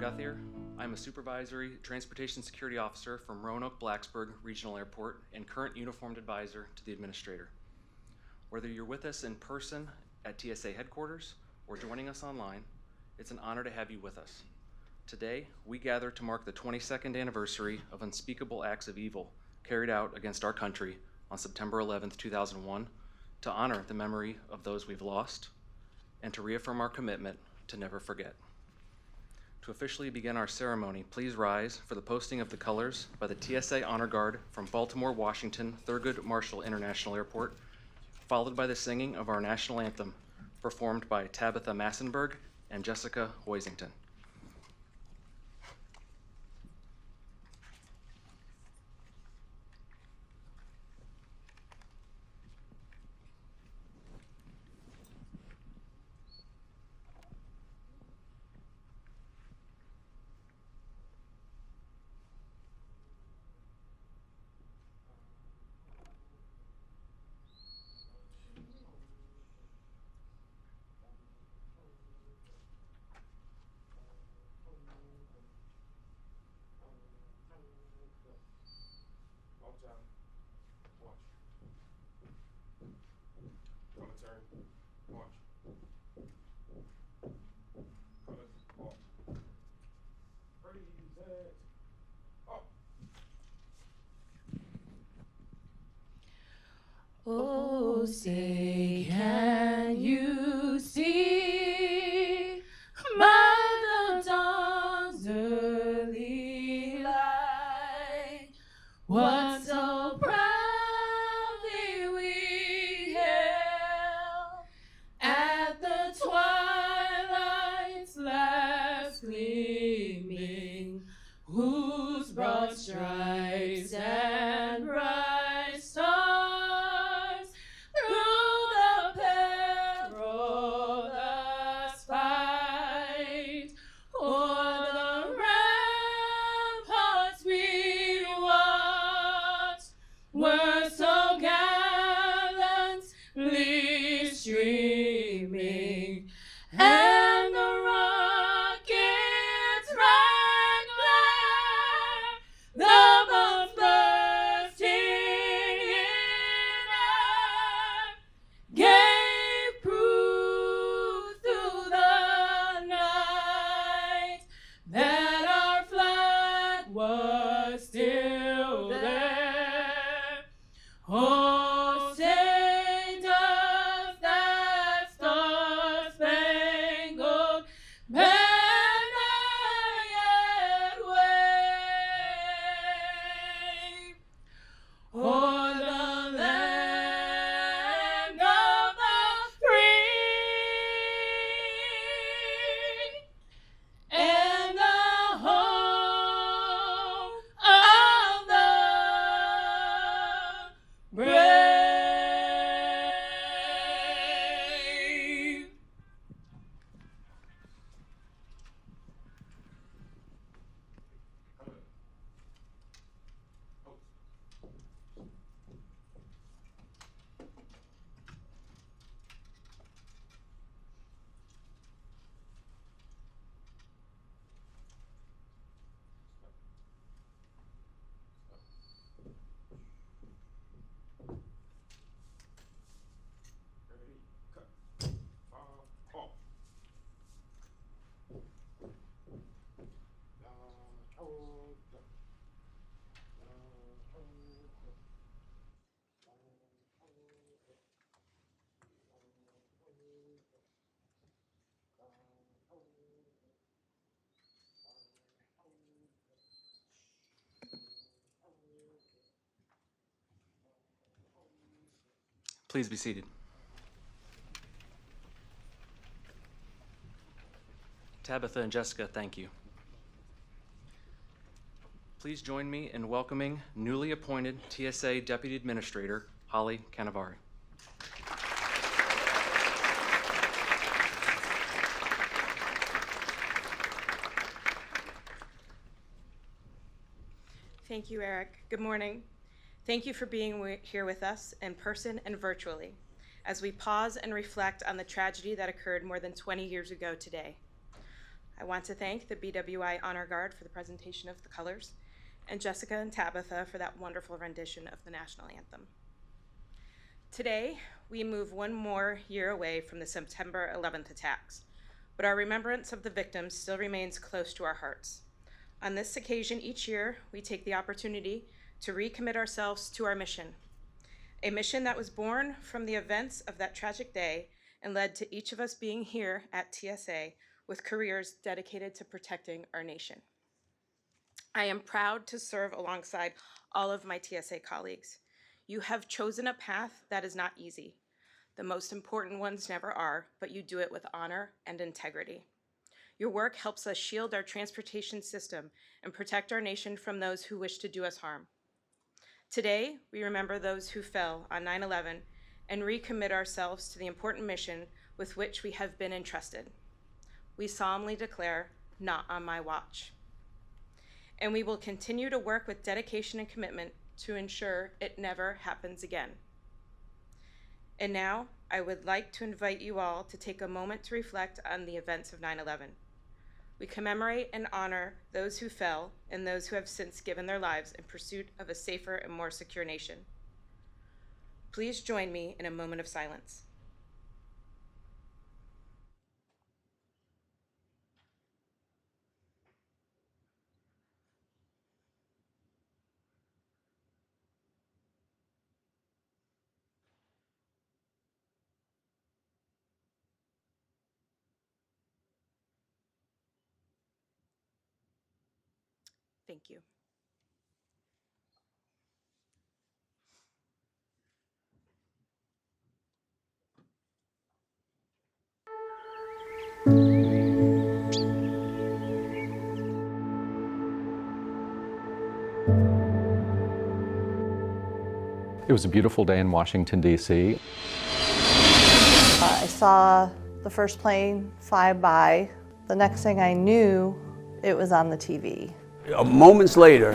Guthier. I'm a Supervisory Transportation Security Officer from Roanoke-Blacksburg Regional Airport and current uniformed advisor to the Administrator. Whether you're with us in person at TSA headquarters or joining us online, it's an honor to have you with us. Today, we gather to mark the 22nd anniversary of unspeakable acts of evil carried out against our country on September 11th, 2001, to honor the memory of those we've lost and to reaffirm our commitment to never forget. To officially begin our ceremony, please rise for the posting of the colors by the TSA Honor Guard from Baltimore, Washington, Thurgood Marshall International Airport, followed by the singing of our national anthem, performed by Tabitha Massenberg and Jessica Hoisington. Oh, say, can you see by the dawn's early light what so proudly we hailed at the twilight's last gleaming, whose broad stripes and bright stars through the perilous fight o'er the ramparts we watched were so gallantly streaming, and the rockets rang glare, the bombs bursting in air, gave proof through the night that our flag was still there. Oh, say does that star-spangled banner yet wave o'er the land of the free and the home of the brave? Please be seated. Tabitha and Jessica, thank you. Please join me in welcoming newly appointed TSA Deputy Administrator, Holly Canavari. Thank you, Eric. Good morning. Thank you for being here with us in person and virtually as we pause and reflect on the tragedy that occurred more than 20 years ago today. I want to thank the BWI Honor Guard for the presentation of the colors, and Jessica and Tabitha for that wonderful rendition of the national anthem. Today, we move one more year away from the September 11th attacks, but our remembrance of the victims still remains close to our hearts. On this occasion each year, we take the opportunity to recommit ourselves to our mission, a mission that was born from the events of that tragic day and led to each of us being here at TSA with careers dedicated to protecting our nation. I am proud to serve alongside all of my TSA colleagues. You have chosen a path that is not easy. The most important ones never are, but you do it with honor and integrity. Your work helps us shield our transportation system and protect our nation from those who wish to do us harm. Today, we remember those who fell on 9/11 and recommit ourselves to the important mission with which we have been entrusted. We solemnly declare, not on my watch. And we will continue to work with dedication and commitment to ensure it never happens again. And now, I would like to invite you all to take a moment to reflect on the events of 9/11. We commemorate and honor those who fell and those who have since given their lives in pursuit of a safer and more secure nation. Please join me in a moment of silence. Thank you. It was a beautiful day in Washington, D.C. I saw the first plane fly by. The next thing I knew, it was on the TV. Moments later,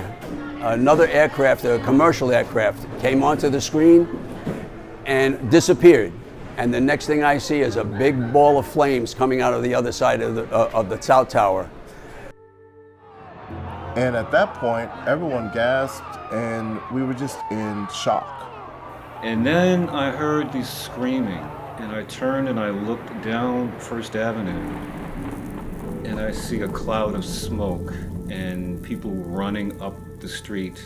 another aircraft, a commercial aircraft, came onto the screen and disappeared. And the next thing I see is a big ball of flames coming out of the other side of the South Tower. And at that point, everyone gasped and we were just in shock. And then I heard the screaming, and I turned and I looked down First Avenue, and I see a cloud of smoke and people running up the street.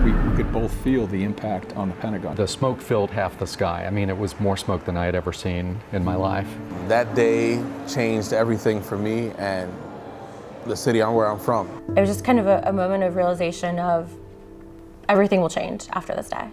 We could both feel the impact on the Pentagon. The smoke filled half the sky. I mean, it was more smoke than I had ever seen in my life. That day changed everything for me and the city where I'm from. It was just kind of a moment of realization of everything will change after this day.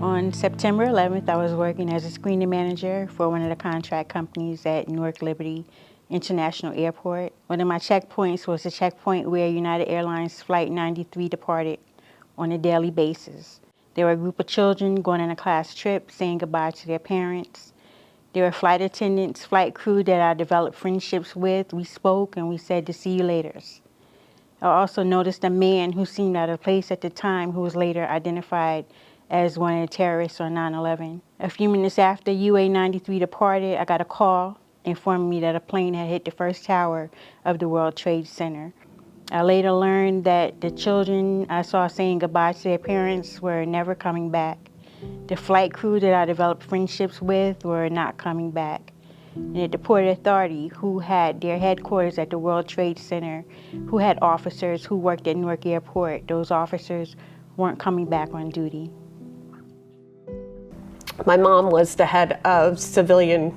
On September 11th, I was working as a screening manager for one of the contract companies at Newark Liberty International Airport. One of my checkpoints was the checkpoint where United Airlines Flight 93 departed on a daily basis. There were a group of children going on a class trip, saying goodbye to their parents. There were flight attendants, flight crew that I developed friendships with. We spoke and we said to see you later. I also noticed a man who seemed out of place at the time, who was later identified as one of the terrorists on 9/11. A few minutes after UA-93 departed, I got a call informing me that a plane had hit the first tower of the World Trade Center. I later learned that the children I saw saying goodbye to their parents were never coming back. The flight crew that I developed friendships with were not coming back. And the Port Authority, who had their headquarters at the World Trade Center, who had officers who worked at Newark Airport, those officers weren't coming back on duty. My mom was the head of civilian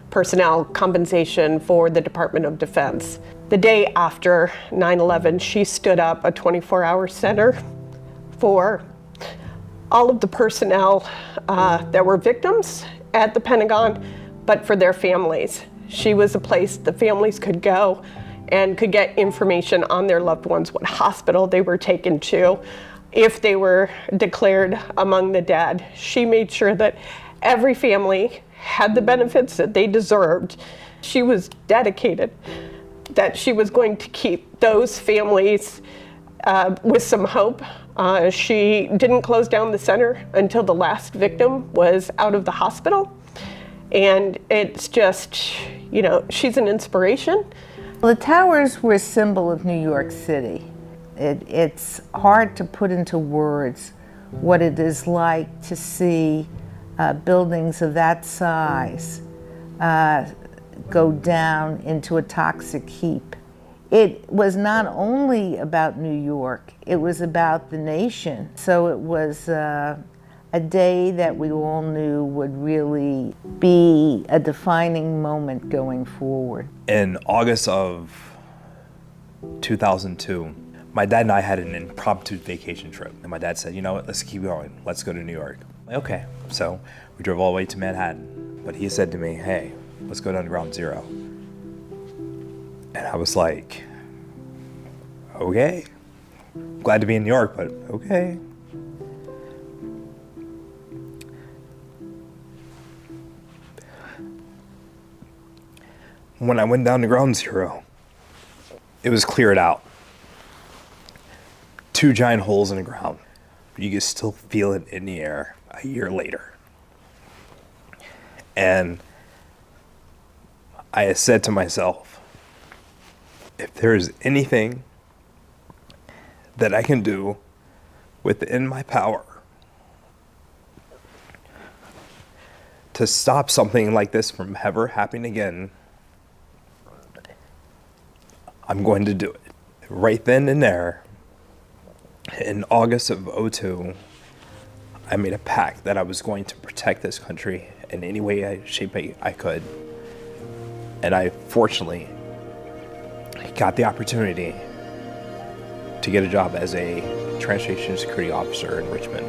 personnel compensation for the Department of Defense. The day after 9/11, she stood up a 24-hour center for all of the personnel that were victims at the Pentagon, but for their families. She was a place the families could go and could get information on their loved ones, what hospital they were taken to, if they were declared among the dead. She made sure that every family had the benefits that they deserved. She was dedicated that she was going to keep those families with some hope. She didn't close down the center until the last victim was out of the hospital. And it's just, you know, she's an inspiration. The towers were a symbol of New York City. It's hard to put into words what it is like to see buildings of that size go down into a toxic heap. It was not only about New York, it was about the nation. So it was a day that we all knew would really be a defining moment going forward. In August of 2002, my dad and I had an impromptu vacation trip. And my dad said, you know what, let's keep going. Let's go to New York. I'm like, okay. So we drove all the way to Manhattan. But he said to me, hey, let's go down to Ground Zero. And I was like, okay. Glad to be in New York, but okay. When I went down to Ground Zero, it was cleared out. 2 giant holes in the ground. But you can still feel it in the air a year later. And I said to myself, if there is anything that I can do within my power to stop something like this from ever happening again, I'm going to do it. Right then and there, in August of 2002, I made a pact that I was going to protect this country in any way, shape I could. And I fortunately got the opportunity to get a job as a transportation security officer in Richmond.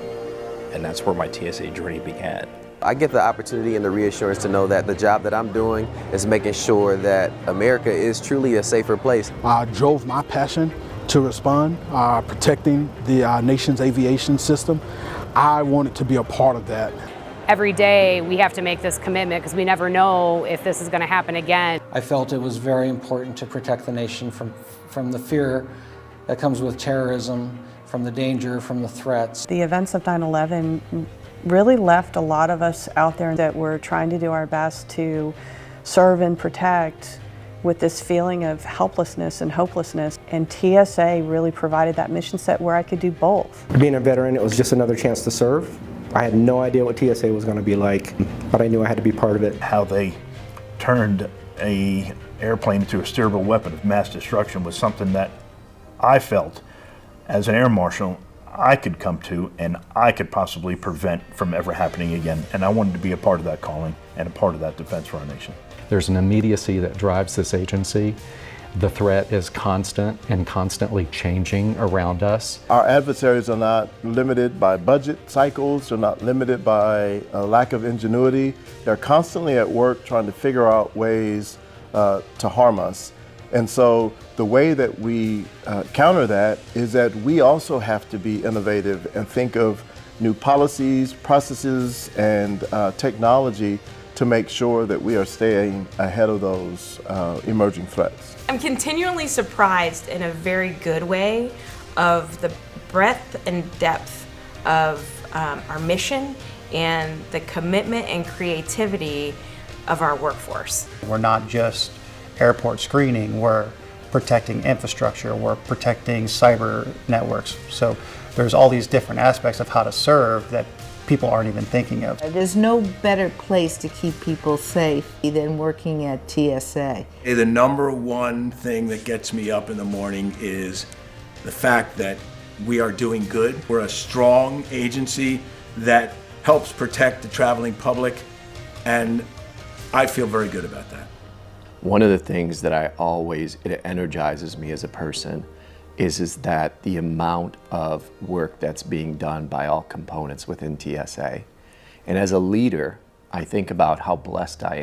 And that's where my TSA journey began. I get the opportunity and the reassurance to know that the job that I'm doing is making sure that America is truly a safer place. I drove my passion to respond, protecting the nation's aviation system. I wanted to be a part of that. Every day we have to make this commitment because we never know if this is going to happen again. I felt it was very important to protect the nation from the fear that comes with terrorism, from the danger, from the threats. The events of 9/11 really left a lot of us out there that were trying to do our best to serve and protect with this feeling of helplessness and hopelessness. And TSA really provided that mission set where I could do both. Being a veteran, it was just another chance to serve. I had no idea what TSA was going to be like, but I knew I had to be part of it. How they turned an airplane into a steerable weapon of mass destruction was something that I felt as an air marshal I could come to and I could possibly prevent from ever happening again. And I wanted to be a part of that calling and a part of that defense for our nation. There's an immediacy that drives this agency. The threat is constant and constantly changing around us. Our adversaries are not limited by budget cycles, they're not limited by a lack of ingenuity. They're constantly at work trying to figure out ways to harm us. And so the way that we counter that is that we also have to be innovative and think of new policies, processes, and technology to make sure that we are staying ahead of those emerging threats. I'm continually surprised in a very good way of the breadth and depth of our mission and the commitment and creativity of our workforce. We're not just airport screening, we're protecting infrastructure, we're protecting cyber networks. So there's all these different aspects of how to serve that people aren't even thinking of. There's no better place to keep people safe than working at TSA. The number one thing that gets me up in the morning is the fact that we are doing good. We're a strong agency that helps protect the traveling public, and I feel very good about that. One of the things that it energizes me as a person is that the amount of work that's being done by all components within TSA. And as a leader, I think about how blessed I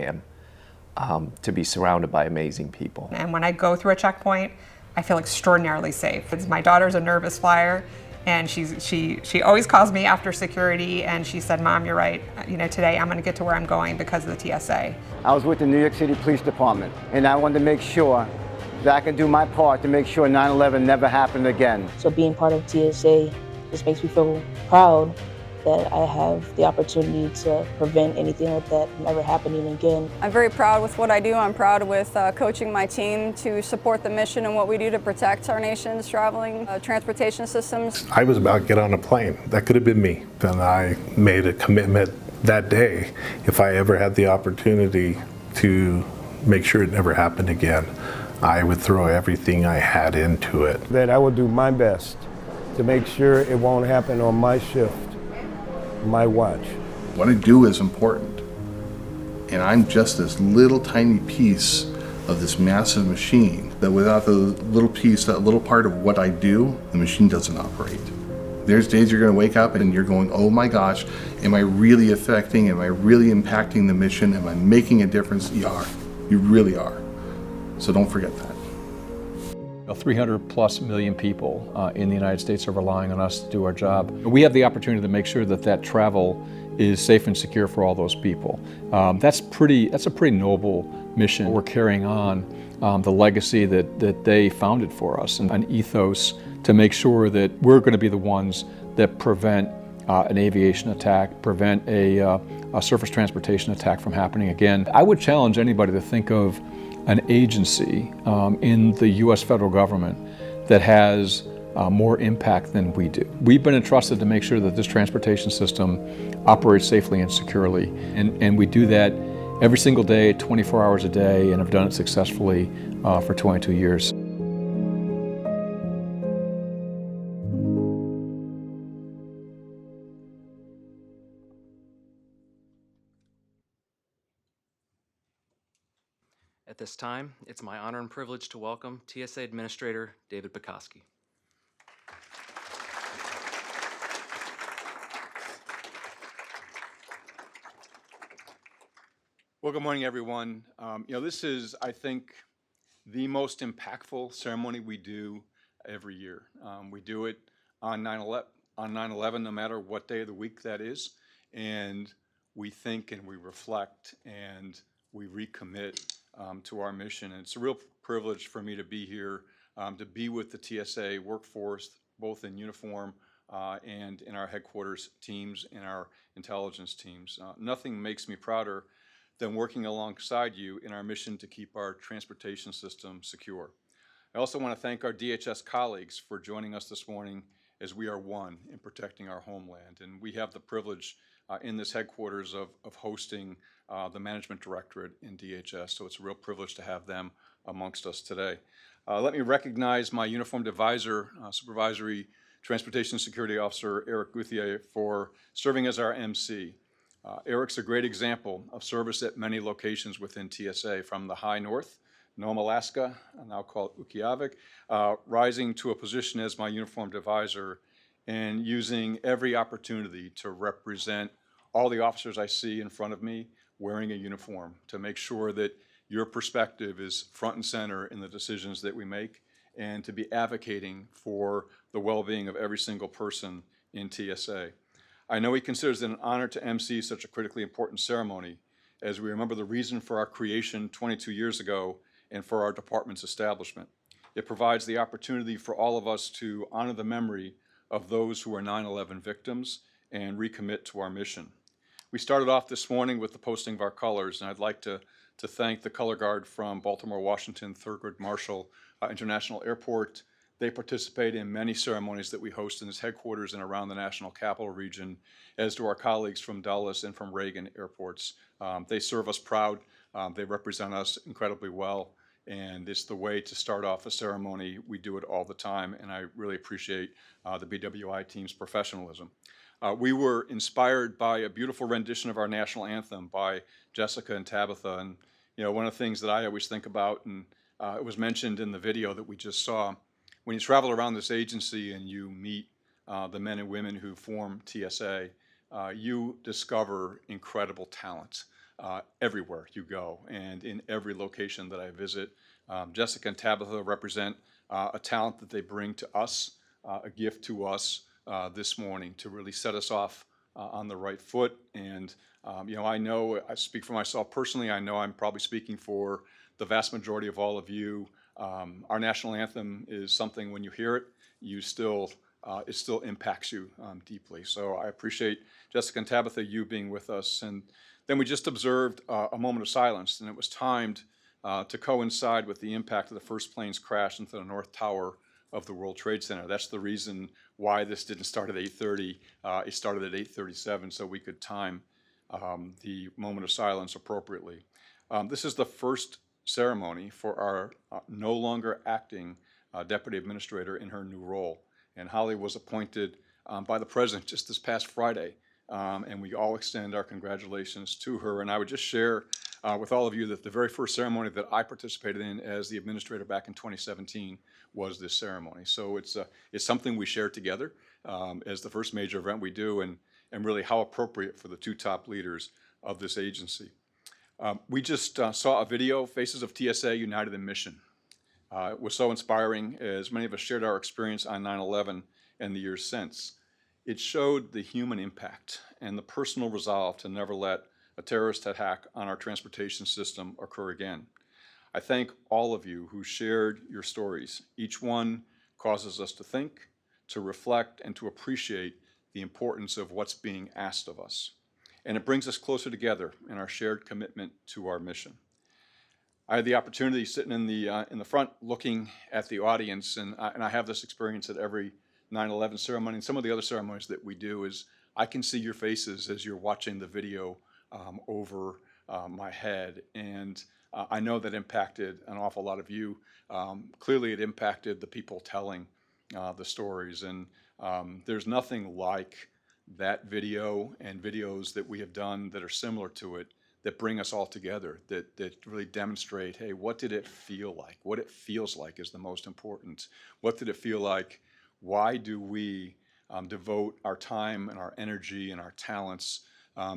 am to be surrounded by amazing people. And when I go through a checkpoint, I feel extraordinarily safe. My daughter's a nervous flyer, And she always calls me after security, and she said, "Mom, you're right. You know, today I'm going to get to where I'm going because of the TSA." I was with the New York City Police Department, and I wanted to make sure that I can do my part to make sure 9/11 never happened again. So being part of TSA just makes me feel proud that I have the opportunity to prevent anything like that from ever happening again. I'm very proud with what I do. I'm proud with coaching my team to support the mission and what we do to protect our nation's traveling transportation systems. I was about to get on a plane. That could have been me. And I made a commitment that day, if I ever had the opportunity to make sure it never happened again, I would throw everything I had into it. That I will do my best to make sure it won't happen on my shift, my watch. What I do is important, and I'm just this little tiny piece of this massive machine that without the little piece, that little part of what I do, the machine doesn't operate. There's days you're going to wake up and you're going, oh my gosh, am I really affecting, am I really impacting the mission, am I making a difference? You are. You really are. So don't forget that. 300+ million people in the United States are relying on us to do our job. We have the opportunity to make sure that that travel is safe and secure for all those people. That's a pretty noble mission. We're carrying on the legacy that they founded for us, and an ethos to make sure that we're going to be the ones that prevent an aviation attack, prevent a surface transportation attack from happening again. I would challenge anybody to think of an agency in the U.S. federal government that has more impact than we do. We've been entrusted to make sure that this transportation system operates safely and securely, and we do that every single day, 24 hours a day, and have done it successfully for 22 years. At this time, it's my honor and privilege to welcome TSA Administrator David Pekoski. Well, good morning, everyone. This is, I think, the most impactful ceremony we do every year. We do it on 9/11, no matter what day of the week that is, and we think and we reflect and we recommit to our mission. And it's a real privilege for me to be here, to be with the TSA workforce, both in uniform and in our headquarters teams and our intelligence teams. Nothing makes me prouder than working alongside you in our mission to keep our transportation system secure. I also want to thank our DHS colleagues for joining us this morning, as we are one in protecting our homeland. And we have the privilege in this headquarters of hosting the Management Directorate in DHS, so it's a real privilege to have them amongst us today. Let me recognize my uniformed advisor, Supervisory Transportation Security Officer Eric Gouthier, for serving as our MC. Eric's a great example of service at many locations within TSA, from the high north, Nome, Alaska, now called Utqiagvik, rising to a position as my uniformed advisor and using every opportunity to represent all the officers I see in front of me wearing a uniform, to make sure that your perspective is front and center in the decisions that we make, and to be advocating for the well-being of every single person in TSA. I know he considers it an honor to MC such a critically important ceremony, as we remember the reason for our creation 22 years ago and for our department's establishment. It provides the opportunity for all of us to honor the memory of those who are 9/11 victims and recommit to our mission. We started off this morning with the posting of our colors, and I'd like to thank the Color Guard from Baltimore, Washington, Thurgood Marshall International Airport. They participate in many ceremonies that we host in this headquarters and around the National Capital Region, as do our colleagues from Dulles and from Reagan airports. They serve us proud. They represent us incredibly well, and it's the way to start off a ceremony. We do it all the time, and I really appreciate the BWI team's professionalism. We were inspired by a beautiful rendition of our national anthem by Jessica and Tabitha, and one of the things that I always think about, and it was mentioned in the video that we just saw, when you travel around this agency and you meet the men and women who form TSA, you discover incredible talent everywhere you go and in every location that I visit. Jessica and Tabitha represent a talent that they bring to us, a gift to us this morning to really set us off on the right foot. And I know, I speak for myself personally, I know I'm probably speaking for the vast majority of all of you. Our national anthem is something, when you hear it, it still impacts you deeply. So I appreciate, Jessica and Tabitha, you being with us. And then we just observed a moment of silence, and it was timed to coincide with the impact of the first plane's crash into the North Tower of the World Trade Center. That's the reason why this didn't start at 8:30. It started at 8:37, so we could time the moment of silence appropriately. This is the first ceremony for our no longer acting Deputy Administrator in her new role. And Holly was appointed by the President just this past Friday, and we all extend our congratulations to her. And I would just share with all of you that the very first ceremony that I participated in as the administrator back in 2017 was this ceremony. So it's something we share together as the first major event we do, and really how appropriate for the two top leaders of this agency. We just saw a video, Faces of TSA United in Mission. It was so inspiring as many of us shared our experience on 9/11 and the years since. It showed the human impact and the personal resolve to never let a terrorist attack on our transportation system occur again. I thank all of you who shared your stories. Each one causes us to think, to reflect, and to appreciate the importance of what's being asked of us. And it brings us closer together in our shared commitment to our mission. I had the opportunity sitting in the front looking at the audience, and I have this experience at every 9/11 ceremony, and some of the other ceremonies that we do is I can see your faces as you're watching the video over my head, and I know that impacted an awful lot of you. Clearly it impacted the people telling the stories, and there's nothing like that video and videos that we have done that are similar to it that bring us all together, that really demonstrate, hey, what did it feel like? What it feels like is the most important. What did it feel like? Why do we devote our time and our energy and our talents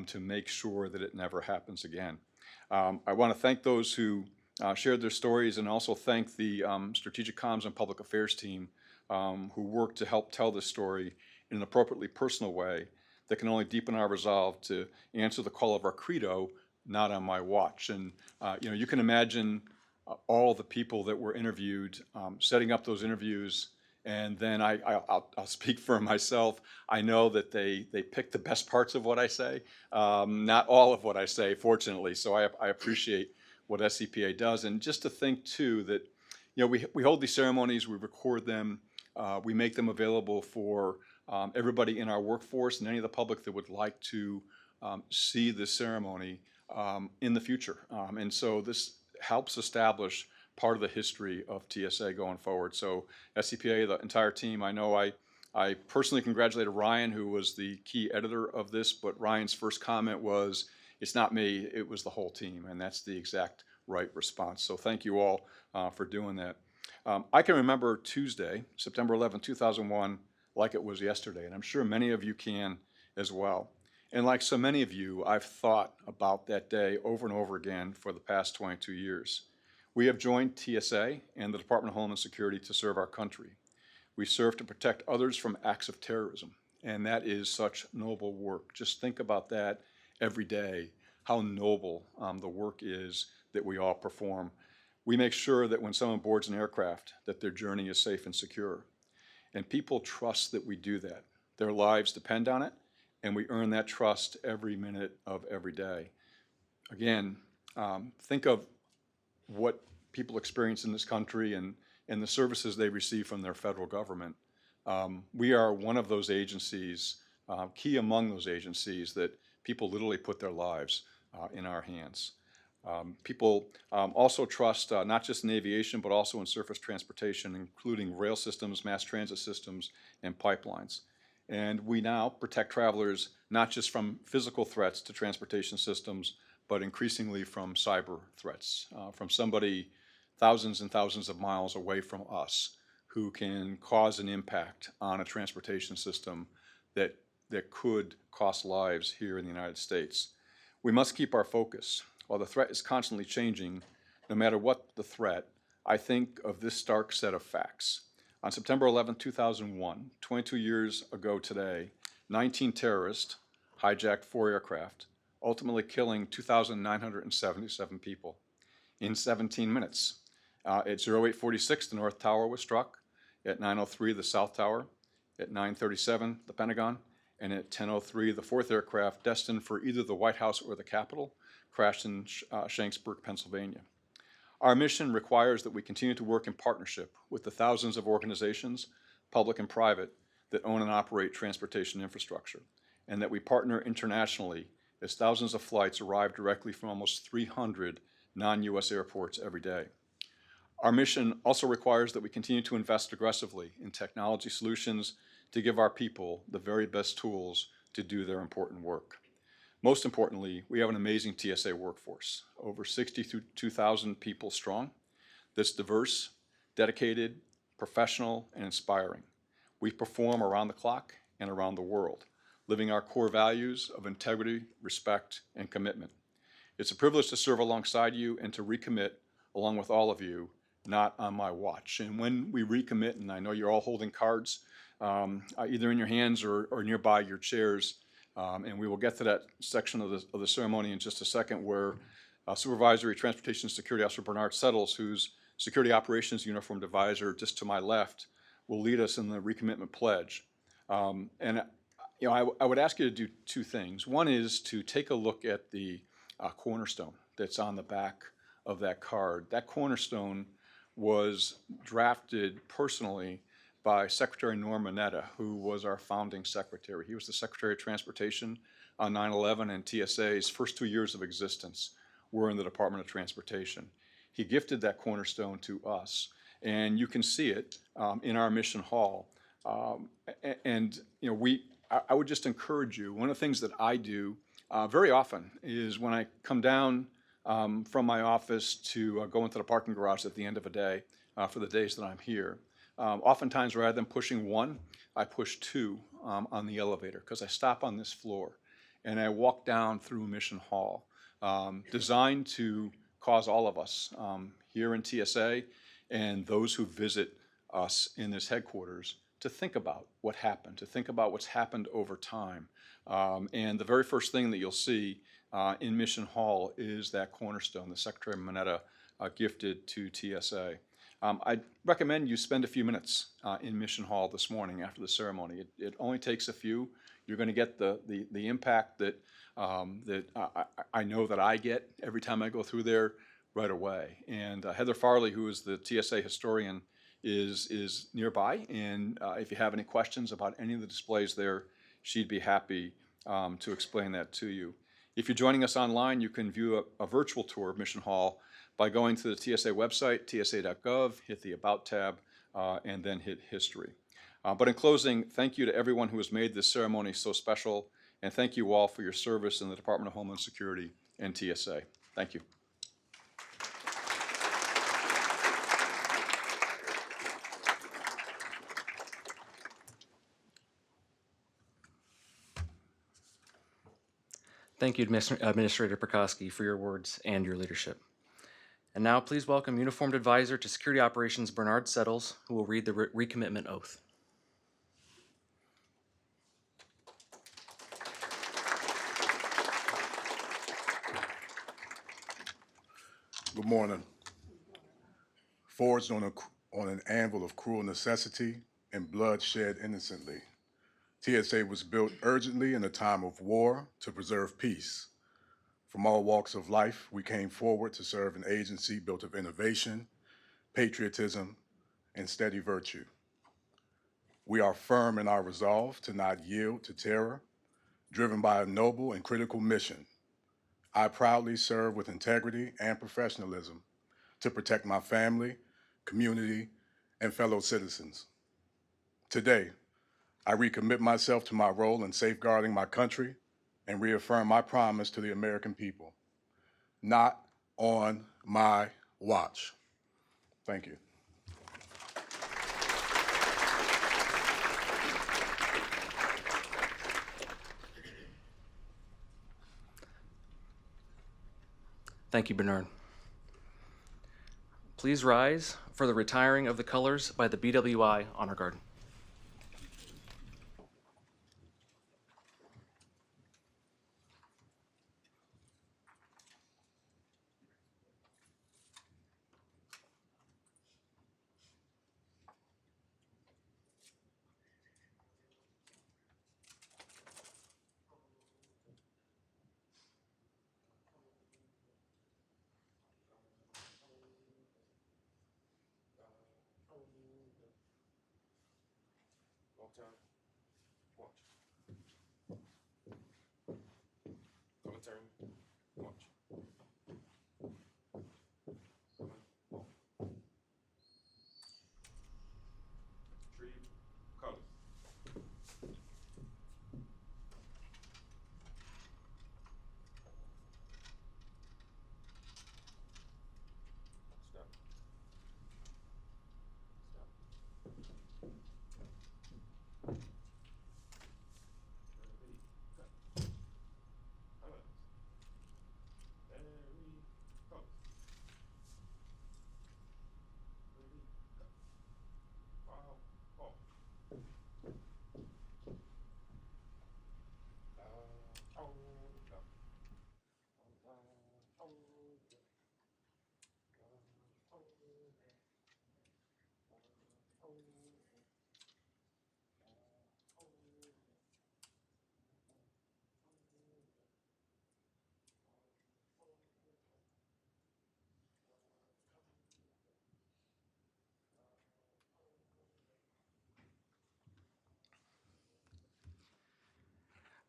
to make sure that it never happens again? I want to thank those who shared their stories, and also thank the Strategic Comms and Public Affairs team who worked to help tell this story in an appropriately personal way that can only deepen our resolve to answer the call of our credo, not on my watch. And you can imagine all the people that were interviewed, setting up those interviews. And then I'll speak for myself. I know that they pick the best parts of what I say, not all of what I say, fortunately. So I appreciate what SCPA does. And just to think too that we hold these ceremonies, we record them, we make them available for everybody in our workforce and any of the public that would like to see this ceremony in the future. And so this helps establish part of the history of TSA going forward. So SCPA, the entire team, I know I personally congratulated Ryan, who was the key editor of this, but Ryan's first comment was, it's not me, it was the whole team, and that's the exact right response. So thank you all for doing that. I can remember Tuesday, September 11, 2001, like it was yesterday, and I'm sure many of you can as well. And like so many of you, I've thought about that day over and over again for the past 22 years. We have joined TSA and the Department of Homeland Security to serve our country. We serve to protect others from acts of terrorism, and that is such noble work. Just think about that every day, how noble the work is that we all perform. We make sure that when someone boards an aircraft, that their journey is safe and secure. And people trust that we do that. Their lives depend on it, and we earn that trust every minute of every day. Again, think of what people experience in this country and the services they receive from their federal government. We are one of those agencies, key among those agencies, that people literally put their lives in our hands. People also trust not just in aviation, but also in surface transportation, including rail systems, mass transit systems, and pipelines. And we now protect travelers not just from physical threats to transportation systems, but increasingly from cyber threats, from somebody thousands and thousands of miles away from us who can cause an impact on a transportation system that could cost lives here in the United States. We must keep our focus. While the threat is constantly changing, no matter what the threat, I think of this stark set of facts. On September 11, 2001, 22 years ago today, 19 terrorists hijacked 4 aircraft, ultimately killing 2,977 people in 17 minutes. At 0846, the North Tower was struck. At 9:03, the South Tower. At 9:37, the Pentagon. And at 10:03, the 4th aircraft, destined for either the White House or the Capitol, crashed in Shanksburg, Pennsylvania. Our mission requires that we continue to work in partnership with the thousands of organizations, public and private, that own and operate transportation infrastructure, and that we partner internationally as thousands of flights arrive directly from almost 300 non-U.S. airports every day. Our mission also requires that we continue to invest aggressively in technology solutions to give our people the very best tools to do their important work. Most importantly, we have an amazing TSA workforce, over 62,000 people strong, that's diverse, dedicated, professional, and inspiring. We perform around the clock and around the world, living our core values of integrity, respect, and commitment. It's a privilege to serve alongside you and to recommit along with all of you, not on my watch. And when we recommit, and I know you're all holding cards, either in your hands or nearby your chairs, and we will get to that section of the ceremony in just a second, where Supervisory Transportation Security Officer Bernard Settles, who's Security Operations Uniformed Advisor just to my left, will lead us in the recommitment pledge. And I would ask you to do 2 things. One is to take a look at the cornerstone that's on the back of that card. That cornerstone was drafted personally by Secretary Norm Mineta, who was our founding secretary. He was the Secretary of Transportation on 9/11, and TSA's first 2 years of existence were in the Department of Transportation. He gifted that cornerstone to us, and you can see it in our mission hall. I would just encourage you, one of the things that I do very often is when I come down from my office to go into the parking garage at the end of a day for the days that I'm here. Oftentimes, rather than pushing 1, I push 2 on the elevator, because I stop on this floor and I walk down through Mission Hall, designed to cause all of us here in TSA and those who visit us in this headquarters to think about what happened, to think about what's happened over time. And the very first thing that you'll see in Mission Hall is that cornerstone that Secretary Mineta gifted to TSA. I recommend you spend a few minutes in Mission Hall this morning after the ceremony. It only takes a few. You're going to get the impact that I know that I get every time I go through there right away. And Heather Farley, who is the TSA historian, is nearby. And if you have any questions about any of the displays there, she'd be happy to explain that to you. If you're joining us online, you can view a virtual tour of Mission Hall by going to the TSA website, tsa.gov, hit the About tab, and then hit History. But in closing, thank you to everyone who has made this ceremony so special, and thank you all for your service in the Department of Homeland Security and TSA. Thank you. Thank you, Administrator Pekoski, for your words and your leadership. And now please welcome Uniformed Advisor to Security Operations Bernard Settles, who will read the recommitment oath. Good morning. Forged on an anvil of cruel necessity and blood shed innocently, TSA was built urgently in a time of war to preserve peace. From all walks of life, we came forward to serve an agency built of innovation, patriotism, and steady virtue. We are firm in our resolve to not yield to terror, driven by a noble and critical mission. I proudly serve with integrity and professionalism to protect my family, community, and fellow citizens. Today, I recommit myself to my role in safeguarding my country and reaffirm my promise to the American people. Not on my watch. Thank you. Thank you, Bernard. please rise for the retiring of the colors by the BWI Honor Guard.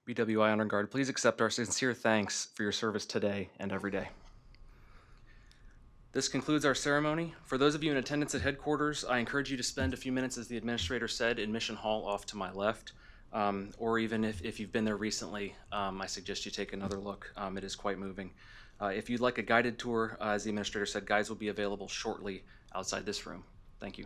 BWI Honor Guard, please accept our sincere thanks for your service today and every day. This concludes our ceremony. For those of you in attendance at headquarters, I encourage you to spend a few minutes, as the administrator said, in Mission Hall off to my left, or even if you've been there recently, I suggest you take another look. It is quite moving. If you'd like a guided tour, as the administrator said, guides will be available shortly outside this room. Thank you.